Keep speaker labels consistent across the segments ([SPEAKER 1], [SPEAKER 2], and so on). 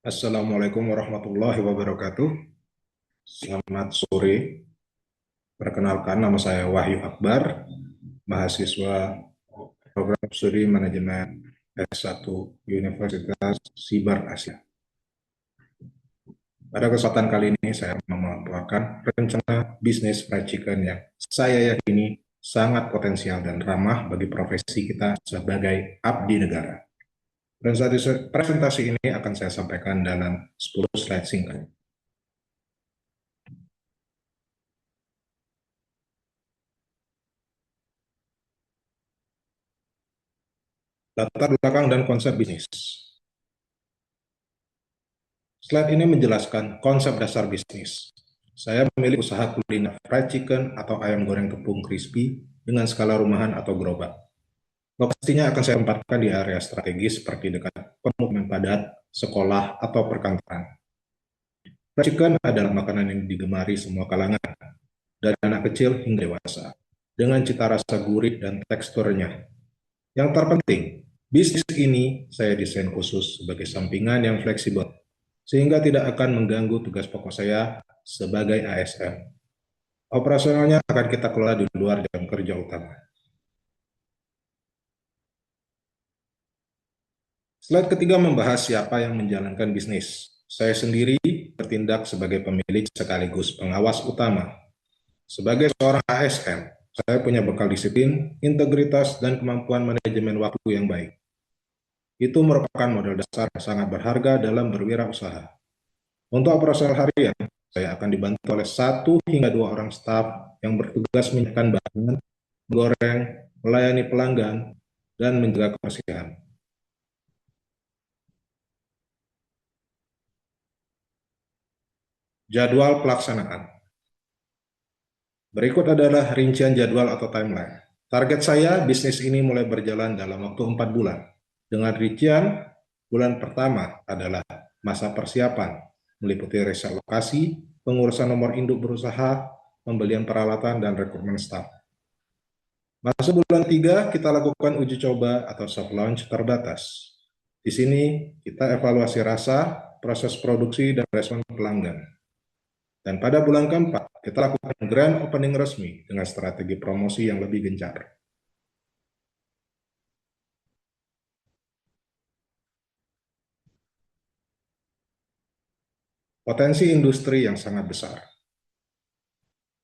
[SPEAKER 1] Assalamualaikum warahmatullahi wabarakatuh. Selamat sore. Perkenalkan, nama saya Wahyu Akbar, mahasiswa program studi manajemen S1 Universitas Sibar Asia. Pada kesempatan kali ini saya memaparkan rencana bisnis fried chicken yang saya yakini sangat potensial dan ramah bagi profesi kita sebagai abdi negara. Presentasi ini akan saya sampaikan dalam 10 slide singkat. Latar belakang dan konsep bisnis. Slide ini menjelaskan konsep dasar bisnis. Saya memilih usaha kuliner fried chicken atau ayam goreng tepung crispy dengan skala rumahan atau gerobak. Lokasinya akan saya tempatkan di area strategis seperti dekat pemukiman padat, sekolah, atau perkantoran. Fried chicken adalah makanan yang digemari semua kalangan, dari anak kecil hingga dewasa, dengan cita rasa gurih dan teksturnya. Yang terpenting, bisnis ini saya desain khusus sebagai sampingan yang fleksibel, sehingga tidak akan mengganggu tugas pokok saya sebagai ASN. Operasionalnya akan kita kelola di luar jam kerja utama. Slide ketiga membahas siapa yang menjalankan bisnis. Saya sendiri bertindak sebagai pemilik sekaligus pengawas utama. Sebagai seorang ASN, saya punya bekal disiplin, integritas, dan kemampuan manajemen waktu yang baik. Itu merupakan modal dasar yang sangat berharga dalam berwirausaha. Untuk operasional harian, saya akan dibantu oleh 1 hingga 2 orang staf yang bertugas menyiapkan bahan, menggoreng, melayani pelanggan, dan menjaga kebersihan. Jadwal pelaksanaan. Berikut adalah rincian jadwal atau timeline. Target saya, bisnis ini mulai berjalan dalam waktu 4 bulan. Dengan rincian, bulan pertama adalah masa persiapan, meliputi riset lokasi, pengurusan nomor induk berusaha, pembelian peralatan, dan rekrutmen staf. Masuk bulan 3, kita lakukan uji coba atau soft launch terbatas. Di sini, kita evaluasi rasa, proses produksi, dan respon pelanggan. Dan pada bulan keempat, kita lakukan grand opening resmi dengan strategi promosi yang lebih gencar. Potensi industri yang sangat besar.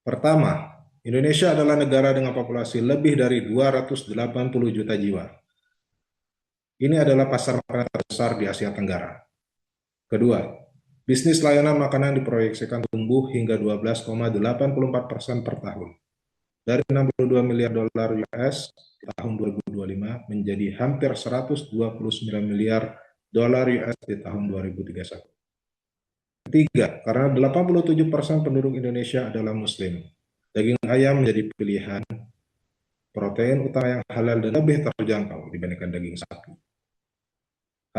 [SPEAKER 1] Pertama, Indonesia adalah negara dengan populasi lebih dari 280 juta jiwa. Ini adalah pasar makanan terbesar di Asia Tenggara. Kedua, bisnis layanan makanan diproyeksikan tumbuh hingga 12,84% per tahun. Dari 62 miliar dolar US tahun 2025 menjadi hampir 129 miliar dolar US di tahun 2031. Ketiga, karena 87% penduduk Indonesia adalah Muslim, daging ayam menjadi pilihan protein utama yang halal dan lebih terjangkau dibandingkan daging sapi.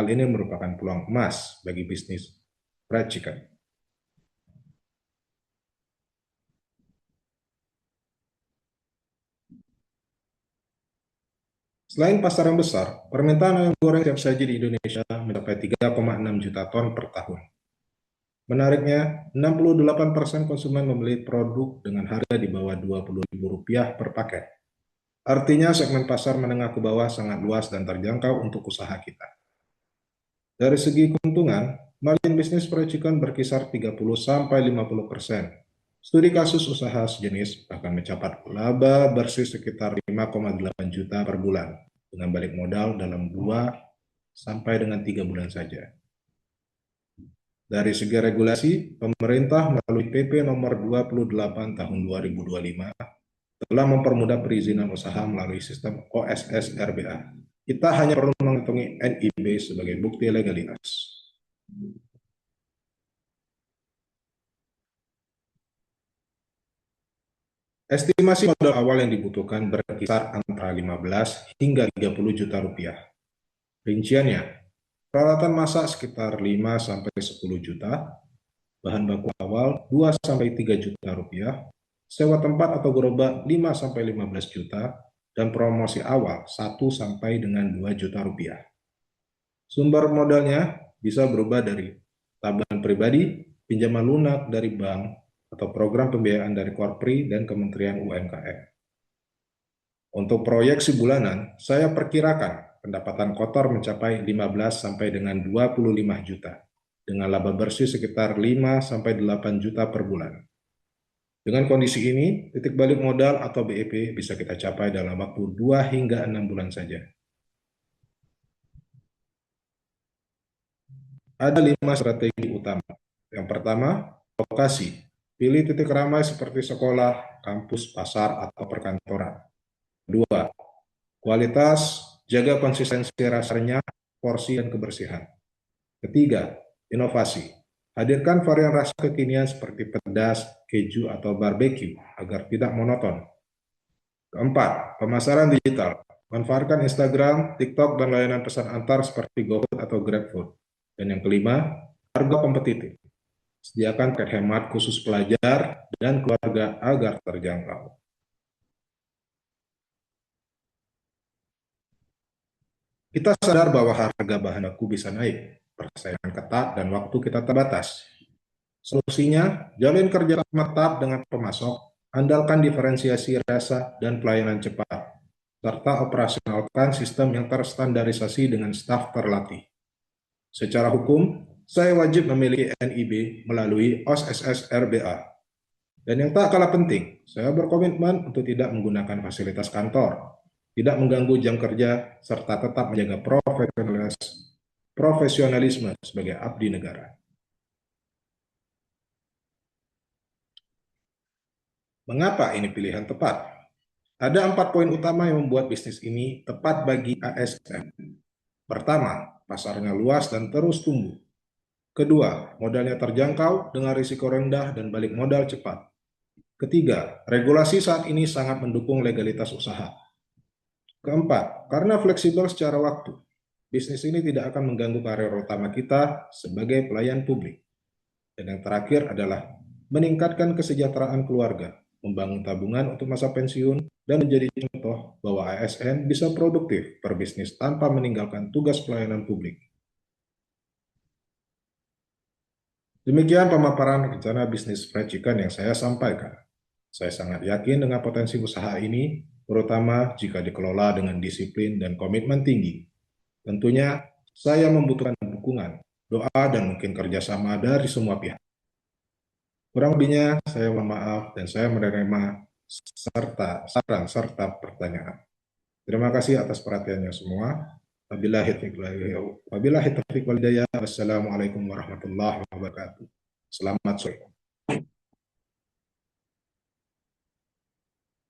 [SPEAKER 1] Hal ini merupakan peluang emas bagi bisnis fried chicken. Selain pasar yang besar, permintaan ayam goreng siap saji di Indonesia mencapai 3,6 juta ton per tahun. Menariknya, 68% konsumen membeli produk dengan harga di bawah Rp20.000 per paket. Artinya segmen pasar menengah ke bawah sangat luas dan terjangkau untuk usaha kita. Dari segi keuntungan, margin bisnis fried chicken berkisar 30-50%. Studi kasus usaha sejenis bahkan mencapai laba bersih sekitar 5,8 juta per bulan dengan balik modal dalam 2 sampai dengan 3 bulan saja. Dari segi regulasi, pemerintah melalui PP nomor 28 tahun 2025 telah mempermudah perizinan usaha melalui sistem OSS RBA. Kita hanya perlu mengantongi NIB sebagai bukti legalitas. Estimasi modal awal yang dibutuhkan berkisar antara 15 hingga 30 juta rupiah. Rinciannya, peralatan masak sekitar 5 sampai 10 juta, bahan baku awal 2 sampai 3 juta rupiah, sewa tempat atau gerobak 5 sampai 15 juta, dan promosi awal 1 sampai dengan 2 juta rupiah. Sumber modalnya bisa berubah dari tabungan pribadi, pinjaman lunak dari bank, atau program pembiayaan dari Korpri dan Kementerian UMKM. Untuk proyeksi bulanan, saya perkirakan pendapatan kotor mencapai 15 sampai dengan 25 juta, dengan laba bersih sekitar 5 sampai 8 juta per bulan. Dengan kondisi ini, titik balik modal atau BEP bisa kita capai dalam waktu 2 hingga 6 bulan saja. Ada 5 strategi utama. Yang pertama, lokasi. Pilih titik ramai seperti sekolah, kampus, pasar, atau perkantoran. Kedua, kualitas, jaga konsistensi rasanya, porsi, dan kebersihan. Ketiga, inovasi. Hadirkan varian rasa kekinian seperti pedas, keju, atau barbecue agar tidak monoton. Keempat, pemasaran digital. Manfaatkan Instagram, TikTok, dan layanan pesan antar seperti GoFood atau GrabFood. Dan yang kelima, harga kompetitif. Sediakan paket hemat khusus pelajar dan keluarga agar terjangkau. Kita sadar bahwa harga bahan baku bisa naik, persaingan ketat, dan waktu kita terbatas. Solusinya, jalin kerja tetap dengan pemasok, andalkan diferensiasi rasa dan pelayanan cepat, serta operasionalkan sistem yang terstandarisasi dengan staf terlatih. Secara hukum, saya wajib memiliki NIB melalui OSSS RBA. Dan yang tak kalah penting, saya berkomitmen untuk tidak menggunakan fasilitas kantor, tidak mengganggu jam kerja, serta tetap menjaga profesionalisme sebagai abdi negara. Mengapa ini pilihan tepat? Ada 4 poin utama yang membuat bisnis ini tepat bagi ASN. Pertama, pasarnya luas dan terus tumbuh. Kedua, modalnya terjangkau dengan risiko rendah dan balik modal cepat. Ketiga, regulasi saat ini sangat mendukung legalitas usaha. Keempat, karena fleksibel secara waktu, bisnis ini tidak akan mengganggu karir utama kita sebagai pelayan publik. Dan yang terakhir adalah meningkatkan kesejahteraan keluarga, membangun tabungan untuk masa pensiun, dan menjadi contoh bahwa ASN bisa produktif berbisnis tanpa meninggalkan tugas pelayanan publik. Demikian pemaparan rencana bisnis fried chicken yang saya sampaikan. Saya sangat yakin dengan potensi usaha ini, terutama jika dikelola dengan disiplin dan komitmen tinggi. Tentunya, saya membutuhkan dukungan, doa, dan mungkin kerjasama dari semua pihak. Kurang lebihnya, saya mohon maaf dan saya menerima saran serta pertanyaan. Terima kasih atas perhatiannya semua. Wabillahi taufiq wal hidayah. Wassalamualaikum warahmatullahi wabarakatuh. Selamat sore.